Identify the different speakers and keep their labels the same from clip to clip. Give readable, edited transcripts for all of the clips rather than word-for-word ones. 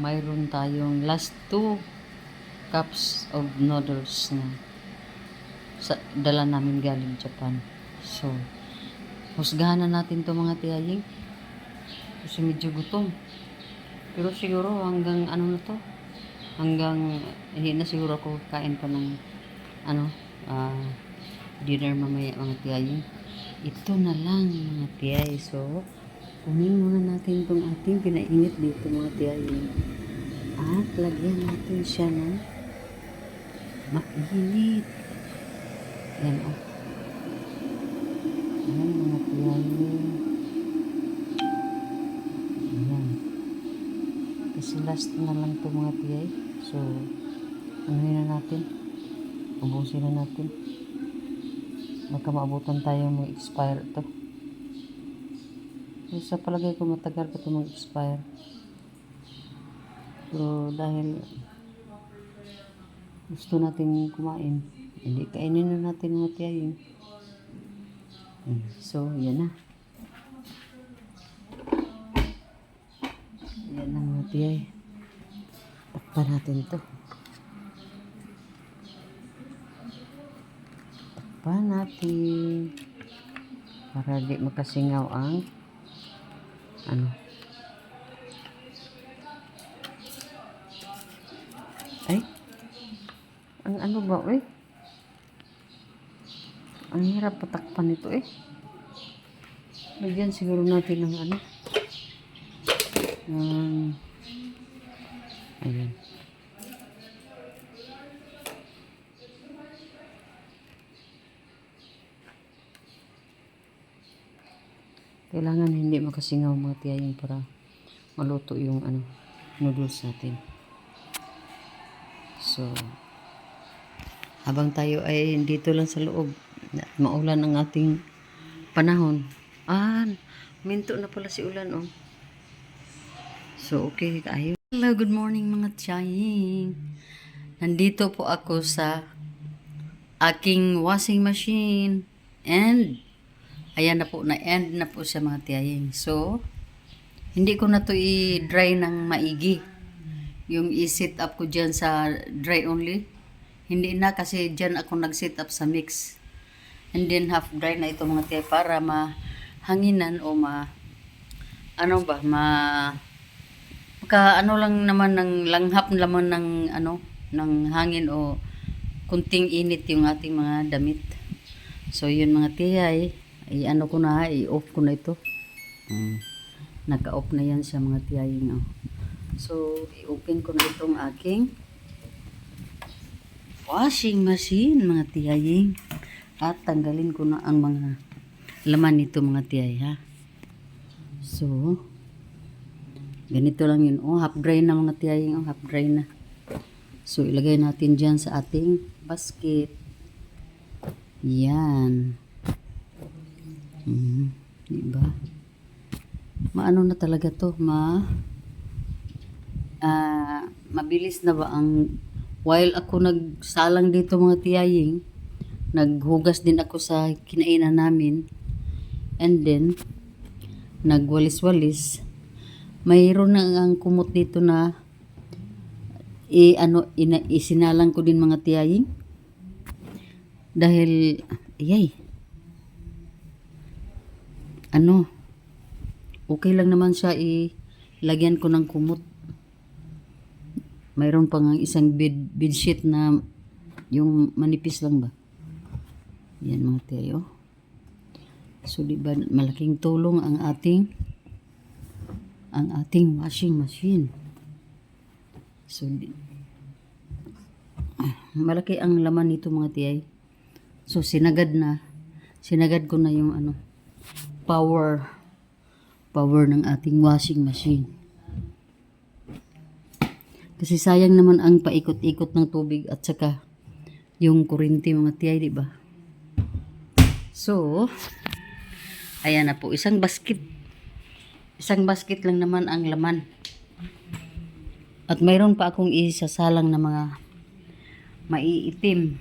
Speaker 1: mayroon tayong last 2 cups of noodles na dala namin galing Japan. So, husgahan na natin to mga tiyaying. Kasi medyo gutom. Pero siguro hanggang ano na to, hanggang hindi na siguro ako kain pa ng dinner mamaya mga tiyaying. Ito na lang mga tiyay. So, kunin muna natin itong ating pinainit dito mga tiyaying. At lagyan natin siya ng mainit. Yan o. Ayan mga tiyaying. Ayan. Kasi last na lang ito mga tiyay. So, anuhin na natin. Ubusin na natin. Baka maabutan tayo mag-expire ito. So, sa palagay ko matagal pa ito mag-expire. Pero dahil gusto natin kumain, hindi kainin na natin mga tiyaying. So, yan na. Yan na mga tiyay. Takpan natin ito. Takpan natin. Para di makasingaw ang ay, ang ano ba ang hirap patakpan nito lagyan siguro natin ng ayan. Kailangan hindi makasingaw mga tiyaying para maluto yung noodles natin. So, habang tayo ay dito lang sa loob, maulan ang ating panahon. Minto na pala si ulan So, okay tayo. Hello, good morning mga tiyaying. Nandito po ako sa aking washing machine. And, ayan na po, na-end na po siya mga tiyaying. So, hindi ko na to i-dry ng maigi. Yung i-set up ko dyan sa dry only. Hindi na kasi dyan ako nag-set up sa mix. And then half dry na ito mga tiyay para mahanginan o lang naman ng langhap naman ng hangin o kunting init yung ating mga damit. So yun mga tiyay, i-off ko na ito. Naka-off na yan siya mga tiyaying. So i-open ko na itong aking washing machine mga tiyaying. At tanggalin ko na ang mga laman nito mga tiyay So, ganito lang yun. Half dry na mga tiyaying. Half dry na. So, ilagay natin dyan sa ating basket. Yan. Diba? Maano na talaga to. Mabilis na ba while ako nagsalang dito mga tiyaying, naghugas din ako sa kinainan namin. And then, nagwalis-walis. Mayroon na ang kumot dito na isinalang ko din mga tiyaying. Dahil, okay lang naman siya ilagyan ko ng kumot. Mayroon pang isang bedsheet na yung manipis lang ba. Yan mga tiyayo. So diba malaking tulong ang ating washing machine. So malaki ang laman nito mga tiyay. So sinagad ko na yung power ng ating washing machine. Kasi sayang naman ang paikot-ikot ng tubig at saka yung kuryente mga tiyay, di ba? So, ayan na po, isang basket lang naman ang laman. At mayroon pa akong isasalang na mga maiitim.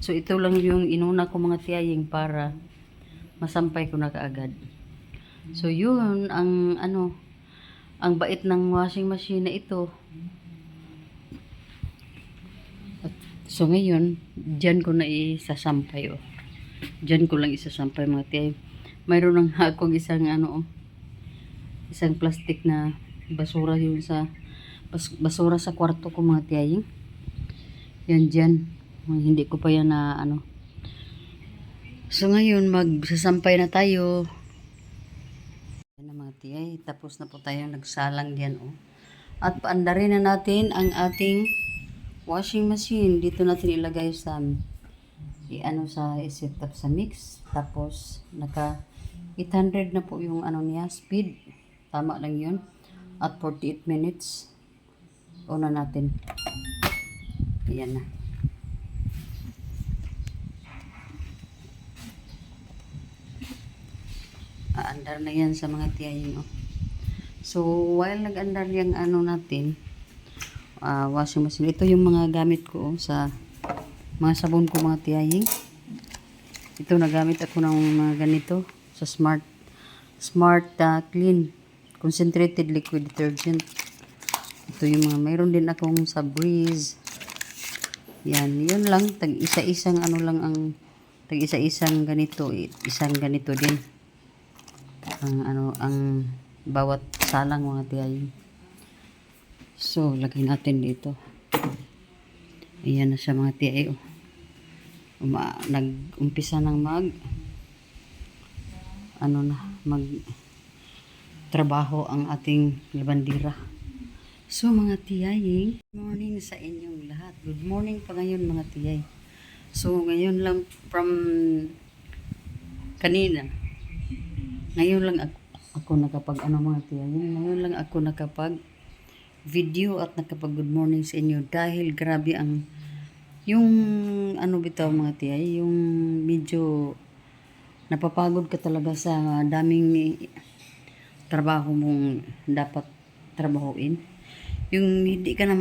Speaker 1: So, ito lang yung inuna ko mga tiyaying para masampay ko na kaagad. So, yun ang Ang bait ng washing machine na ito. So ngayon, dyan ko na isasampay oh. Dyan ko lang isasampay mga tiyay. Mayroon lang akong isang isang plastic na basura yun sa basura sa kwarto ko mga tiyay. Yan dyan. Hindi ko pa yan na So ngayon, magsasampay na tayo. Yan na mga tiyay. Tapos na po tayo nagsalang diyan oh. At paandarin na natin ang ating washing machine. Dito natin ilagay sa set up sa mix. Tapos naka 800 na po yung niya, speed. Tama lang yun. At 48 minutes. Una natin. Ayan na. Aandar na yan sa mga tiyayin oh. So while nag-andar yung natin, washing machine. Ito yung mga gamit ko sa mga sabon ko mga tiyahing. Ito nagamit ako ng mga ganito sa Smart Clean Concentrated Liquid Detergent. Ito yung mga mayroon din akong sa Breeze. Yan, yun lang tag isa-isang lang ang tag isa-isang ganito, isang ganito din. Ang bawat salang mga tiyahing. So, lagay natin dito. Ayan na siya mga tiyay. Nag-umpisa ng mag trabaho ang ating labandira. So, mga tiyay, good morning sa inyong lahat. Good morning pa ngayon mga tiyay. So, ngayon lang from kanina. Ngayon lang ako nakapag mga tiyay. Ngayon lang ako nakapag video at nakapag good morning sa inyo dahil grabe yung bitaw mga tiyay, yung medyo napapagod ka talaga sa daming trabaho mong dapat trabahuin. Yung hindi ka na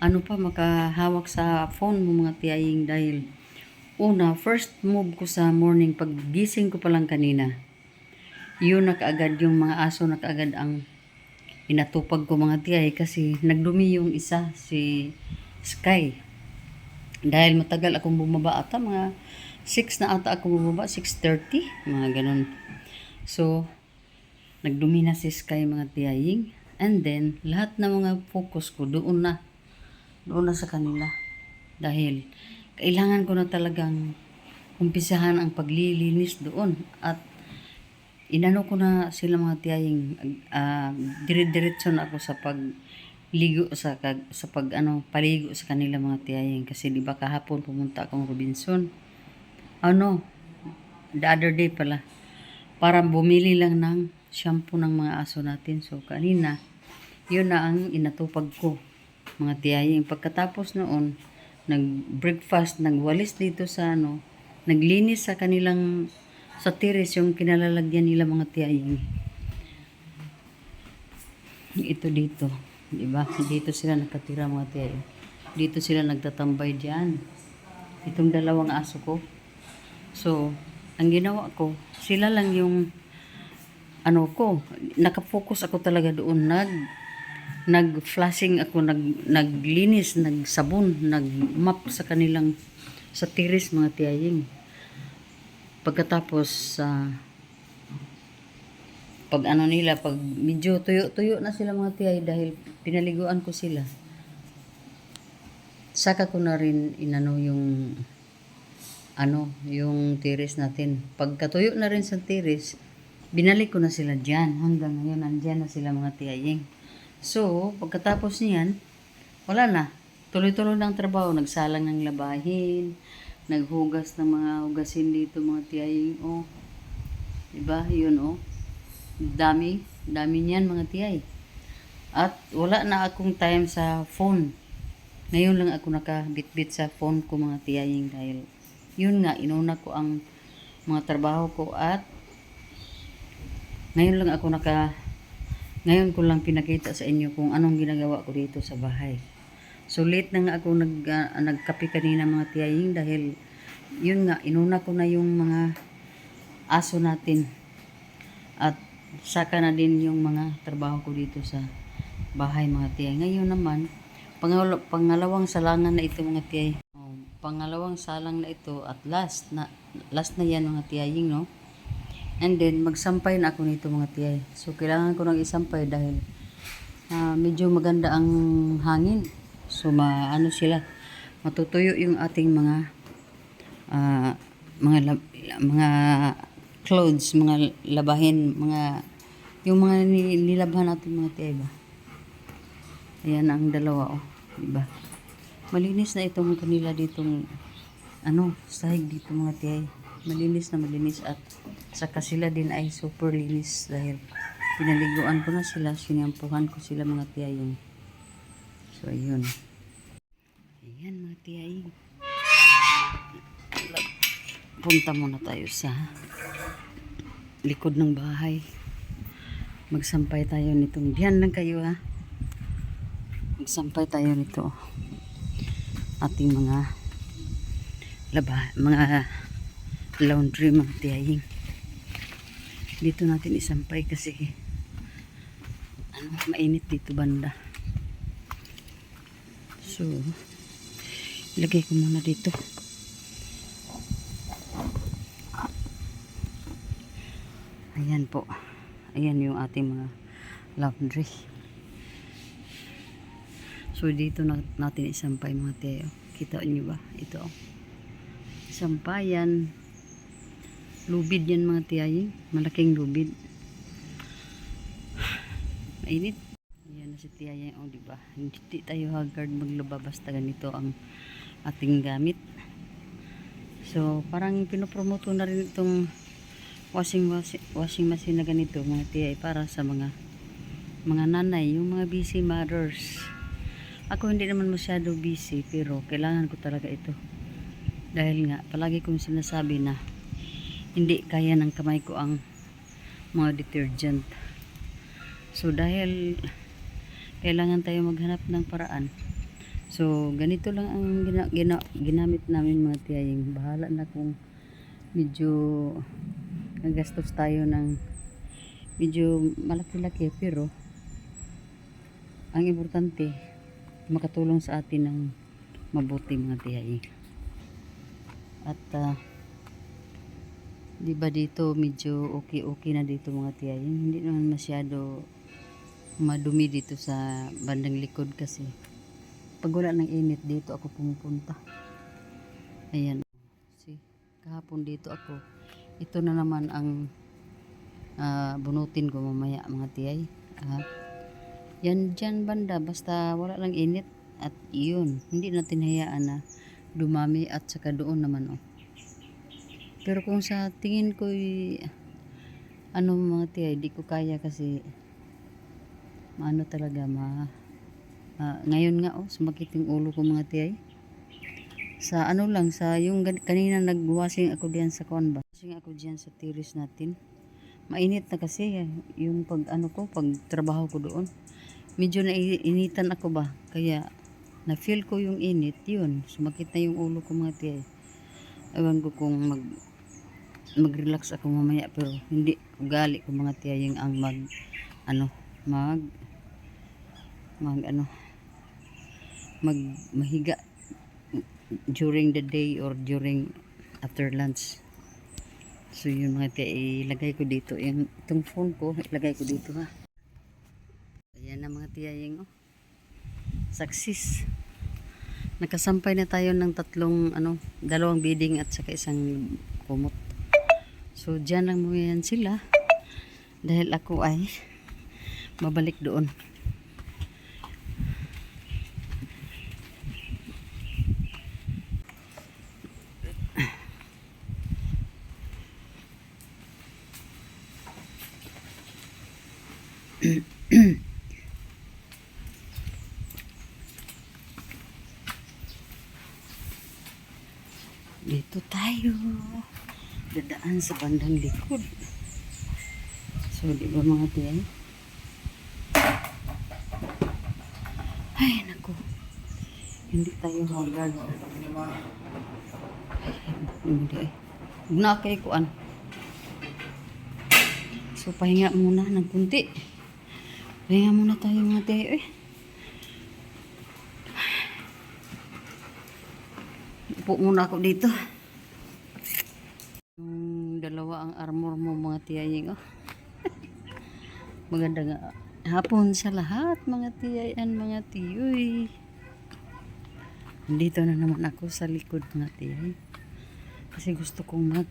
Speaker 1: makahawak sa phone mo mga tiyaying dahil first move ko sa morning paggising ko pa lang kanina. Yun na kaagad yung mga aso na kaagad ang inatupag ko mga tiyay kasi nagdumi yung isa, si Sky. Dahil matagal akong bumaba ata, mga 6 na ata akong bumaba, 6:30, mga ganun. So, nagdumi na si Sky mga tiyaying. And then, lahat na mga focus ko doon na sa kanila. Dahil, kailangan ko na talagang umpisahan ang paglilinis doon. At inano ko na sila mga tiyaying, dire-diretso na ako sa pagligo paligo sa kanila mga tiyaying kasi di ba kahapon pumunta akong Robinson. The other day pala para bumili lang ng shampoo ng mga aso natin. So kanina yun na ang inatupag ko mga tiyaying. Pagkatapos noon nag-breakfast, nagwalis dito sa naglinis sa kanilang sa terrace yung kinalalagyan nila mga tiyaying. Ito dito, di ba? Dito sila nakatira mga tiyaying. Dito sila nagtatambay diyan. Itong dalawang aso ko. So, ang ginawa ko, sila lang yung nakafocus ako talaga doon. Nag-flashing ako, naglinis, nagsabon, nagmap sa kanilang sa terrace mga tiyaying. Pagkatapos pag medyo tuyo na sila mga tiyay dahil pinaliguan ko sila. Saka ko na rin yung terrace natin. Pagkatuyo na rin sa terrace, binalik ko na sila diyan. Hanggang ngayon nandiyan na sila mga tiyaying. So, pagkatapos niyan, wala na. Tuloy-tuloy ng trabaho, nagsalang ng labahin, naghugas ng mga hugasin dito mga tiyaying. Diba? Yun Dami niyan mga tiyay. At wala na akong time sa phone. Ngayon lang ako nakabitbit sa phone ko mga tiyaying dahil yun nga, inuna ko ang mga trabaho ko at ngayon ngayon ko lang pinakita sa inyo kung anong ginagawa ko dito sa bahay. So late na nga ako nagkape kanina mga tiyaying dahil yun nga, inuna ko na yung mga aso natin. At saka na din yung mga trabaho ko dito sa bahay mga tiyay. Ngayon naman, pangalawang salangan na ito mga tiyay. Pangalawang salang na ito at last na yan mga tiyaying, no? And then magsampay na ako nito mga tiyay. So kailangan ko nang isampay dahil medyo maganda ang hangin. So ano sila, matutuyo yung ating mga clothes, mga labahin, yung mga nilabhan natin mga tiyay ba. Ayan ang dalawa, oh, diba? Malinis na itong kanila ditong sahig dito mga tiyay. Malinis na malinis at saka sila din ay super linis dahil pinaliguan ko na sila, sinampuhan ko sila mga tiyay. So ayun. Ayan mga tiyay. Punta muna tayo sa likod ng bahay. Magsampay tayo nitong diyan lang kayo ha. Magsampay tayo nito. Ating mga laundry mga tiyaying. Dito natin isampay kasi mainit dito banda. So ilagay ko muna dito. Ayan po. Ayan yung ating mga laundry. So dito natin isampay mga tiyo. Kita nyo ba? Ito. Sampayan. Lubid yan mga tiyay. Malaking lubid. Mainit. Ayan na si tiyay. O diba? Hindi tayo haggard maglaba basta ganito ang ating gamit. So parang pinopromoto na rin itong washing machine na ganito mga tiyay para sa mga nanay, yung mga busy mothers. Ako hindi naman masyado busy pero kailangan ko talaga ito dahil nga palagi kong sinasabi na hindi kaya ng kamay ko ang mga detergent. So dahil kailangan tayo maghanap ng paraan, so ganito lang ang ginamit namin mga tiyaying. Bahala na kung medyo nagastos tayo ng medyo malaki-laki pero ang importante makatulong sa atin ng mabuti mga tiyay. At di ba dito medyo okay na dito mga tiyay. Hindi naman masyado madumi dito sa bandang likod kasi pag wala ng init dito ako pumupunta. Ayan. See, kahapon dito ako. Ito na naman ang bunutin ko mamaya mga tiyay. Yan dyan banda basta wala lang init at yun hindi natin hayaan na dumami at saka doon naman pero kung sa tingin ko mga tiyay di ko kaya kasi talaga ngayon nga sumakit yung ulo ko mga tiyay sa sa yung kanina nagwashing ako diyan sa kuan ba washing ako diyan sa terrace natin mainit na kasi yung pag trabaho ko doon medyo nainitan ako ba kaya na feel ko yung init yun sumakit na yung ulo ko mga tiyay. Ewan ko kung mag-relax ako mamaya pero hindi ugali ko mga tiyay ang mahiga during the day or during after lunch. So yun mga tiyay, ilagay ko dito itong phone ko, ilagay ko dito ha. Ayan na mga tiyaying success. Nakasampay na tayo ng dalawang bidding at saka isang kumot. So dyan lang muna yan sila dahil ako ay babalik doon. Dito tayo dadaan sa bandang likod. So di ba mga tiyay, ay naku hindi tayo haggard. Hindi na kay kuan. So So, pahinga muna ng kunti. Pahinga muna tayo mga tiyayo eh. Upo muna ako dito. Yung dalawa ang armor mo mga tiyaying oh. Magandang hapon sa lahat mga tiyayan, mga tiyoy. Dito na naman ako sa likod mga tiyay. Kasi gusto kong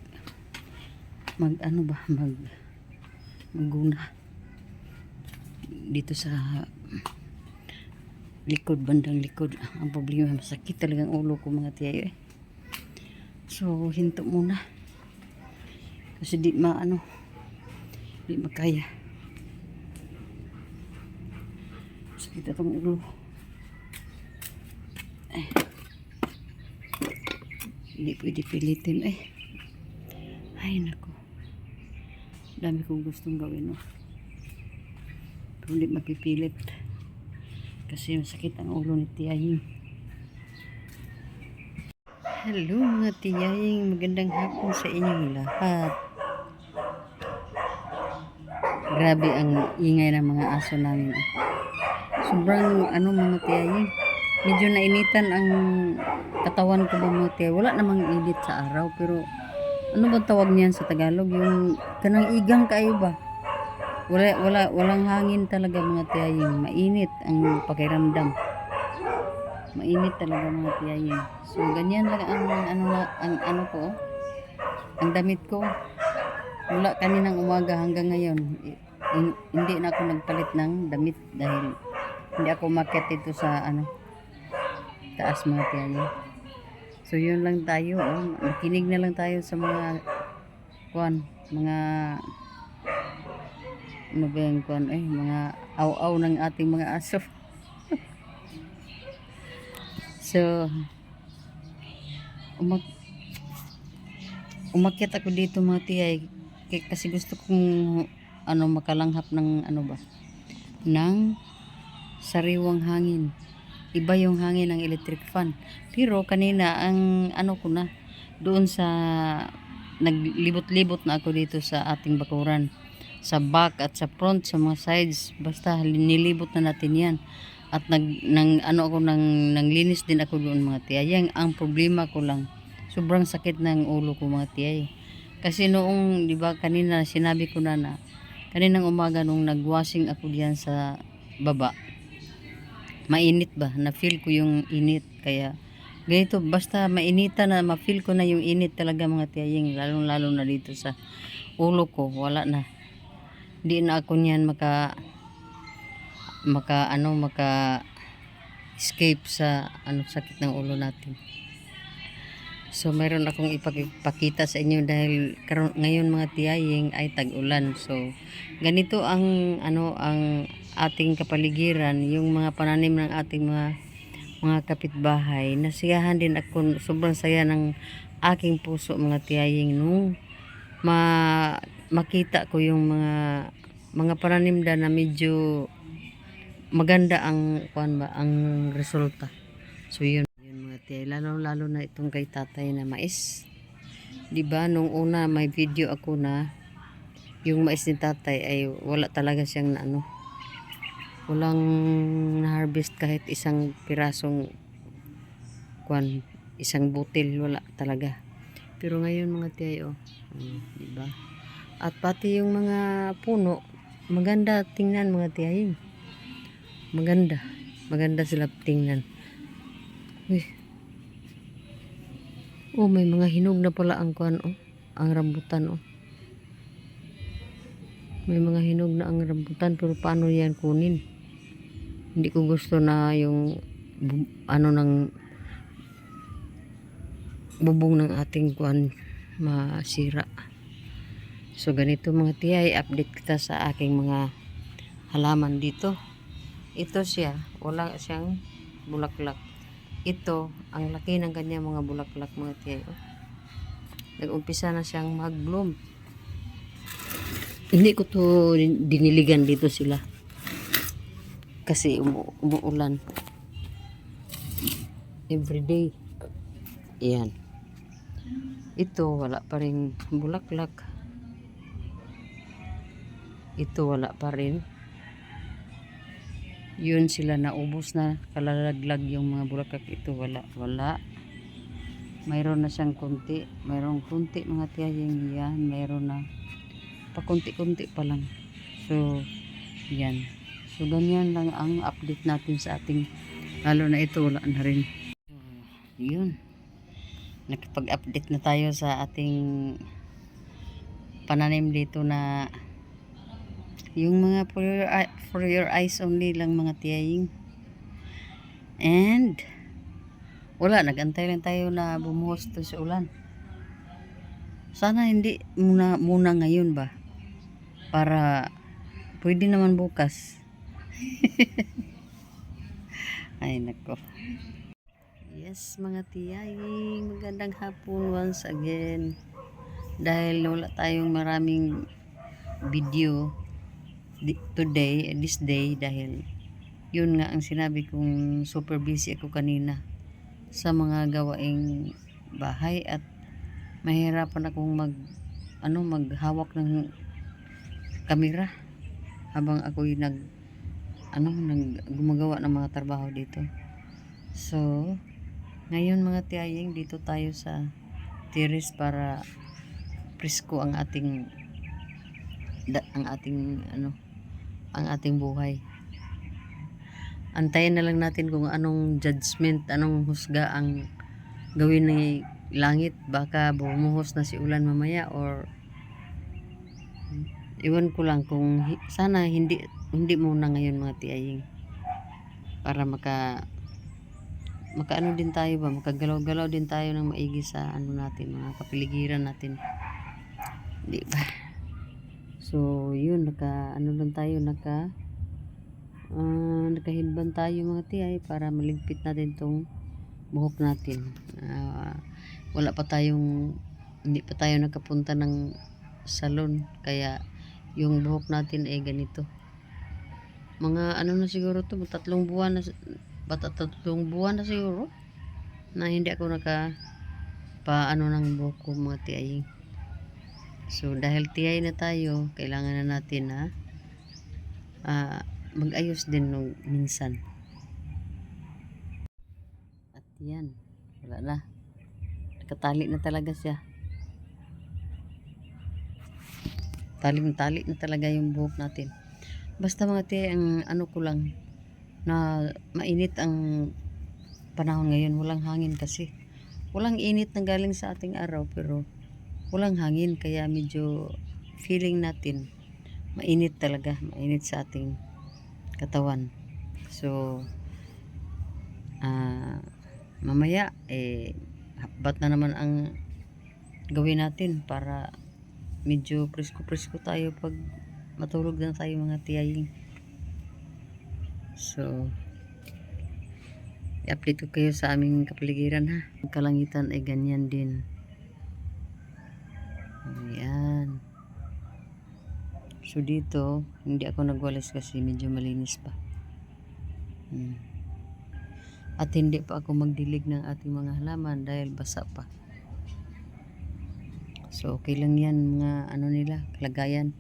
Speaker 1: magguna dito sa likod, bandang likod. Ang problema, masakit talagang ulo ko mga tiyayo eh. So hinto muna kasi di makaya. Sakit atong ulo. Hindi pwede pilitin eh. Ay nako, dami kong gustong gawin oh. Pero hindi mapipilit kasi masakit ang ulo ni tiyaying. Hello mga tiyaying, magandang hapon sa inyong lahat. Grabe ang ingay ng mga aso namin oh. Sobrang mga tiyaying, medyo nainitan ang katawan ko ba mga tiyay. Wala namang init sa araw, pero ano ba tawag niyan sa Tagalog? Yung kanang igang kayo ba? Walang hangin talaga mga tiyaying. Mainit ang pakiramdam. Mainit talaga mga tiyaying. So ganyan lang ang ano ko. Ang damit ko. Mula kaninang umaga hanggang ngayon, hindi na ako nagpalit ng damit dahil hindi ako umakyat dito sa taas mga tiyaying. So yun lang tayo oh. Makinig na lang tayo sa mga mga aw-aw ng ating mga aso. So umakyat ako dito mga tiyay kasi gusto kong makalanghap ng ng sariwang hangin. Iba yung hangin ng electric fan. Pero kanina ang ko na doon sa naglibot-libot na ako dito sa ating bakuran, sa back at sa front, sa mga sides, basta nilibot na natin yan. At nanglinis din ako doon mga tiyay. Ang problema ko lang, sobrang sakit ng ulo ko mga tiyay. Kasi noong, di ba kanina sinabi ko na kaninang umaga nung nagwashing ako diyan sa baba, mainit ba? Na-feel ko yung init. Kaya ganito, basta mainita na, ma-feel ko na yung init talaga mga tiyaying. Lalong-lalo na dito sa ulo ko. Wala na. Hindi na ako niyan maka escape sa sakit ng ulo natin. So mayroon akong ipakita sa inyo dahil ngayon mga tiyaying ay tag-ulan. So ganito ang ang ating kapaligiran, yung mga pananim ng ating mga kapitbahay. Nasiyahan din ako, sobrang saya ng aking puso mga tiyaying nung makita ko yung mga pananim na medyo maganda ang ang resulta. So yun mga tiyay, lalo na itong kay tatay na mais. Di ba nung una may video ako na yung mais ni tatay ay wala talaga siyang walang na-harvest kahit isang pirasong isang butil, wala talaga. Pero ngayon mga tiyay di ba? At pati yung mga puno, maganda tingnan mga tiyay. Maganda sila tingnan. Uy. Oh, may mga hinog na pala ang ang rambutan May mga hinog na ang rambutan, pero paano yan kunin? Hindi ko gusto na yung ng bubong ng ating masira. So ganito mga tiyay, update kita sa aking mga halaman dito. Ito siya, wala siyang bulaklak. Ito, ang laki ng kanya mga bulaklak mga tiyay. Nag-umpisa na siyang mag-bloom. Hindi ko to diniligan dito sila. Kasi umuulan. Everyday. Ayan. Ito, wala pa rin bulaklak. ito wala pa rin. Yun sila naubos na, kalalaglag yung mga bulaklak. Ito wala. Mayroon na siyang kunti, mayroong kunti mga tiyahing. Yan, mayroon na pakunti-kunti pa lang. So yan, so ganyan lang ang update natin sa ating, lalo na ito wala na rin. So yun, nakapag-update na tayo sa ating pananim dito na yung mga for your eyes only lang mga tiyahing. And wala, nagantay lang tayo na bumuhos to sa ulan. Sana hindi muna ngayon ba, para pwede naman bukas. Ay nako. Yes mga tiyahing, magandang hapon once again. Dahil wala tayong maraming video today, this day, dahil yun nga ang sinabi kong super busy ako kanina sa mga gawaing bahay at mahirapan akong maghawak ng kamera habang ako'y gumagawa ng mga trabaho dito. So ngayon mga tiyahing, dito tayo sa terrace para presko ang ating buhay. Antayin na lang natin kung anong judgment, anong husga ang gawin ng langit. Baka bumuhos na si ulan mamaya, or iwan ko lang, kung sana hindi muna ngayon mga tiyahing, para makaano din tayo ba, makagalaw-galaw din tayo ng maigi sa natin, mga kapiligiran natin, di ba? So yun, nakahidban tayo mga tiyay para maligpit natin tong buhok natin. Hindi pa tayo nakapunta ng salon, kaya yung buhok natin ay ganito. Mga na siguro to, 3 buwan na, 3 buwan na siguro na hindi ako ng buhok ko mga tiyay. So dahil tiyay na tayo, kailangan na natin na mag-ayos din nung minsan. At yan, wala na, nakatali na talaga siya, tali na talaga yung buhok natin. Basta mga tiyay, ang ko lang, na mainit ang panahon ngayon, walang hangin kasi. Walang init na galing sa ating araw, pero walang hangin, kaya medyo feeling natin mainit talaga, mainit sa ating katawan. So mamaya habat na naman ang gawin natin para medyo presko tayo pag matulog na tayo mga tiyahing. So i-update ko kayo sa aming kapaligiran ha. Ang kalangitan ay ganyan din. Ayan. So dito, hindi ako nagwalis kasi medyo malinis pa. At hindi pa ako magdilig ng ating mga halaman dahil basa pa. So okay lang yan, mga kalagayan.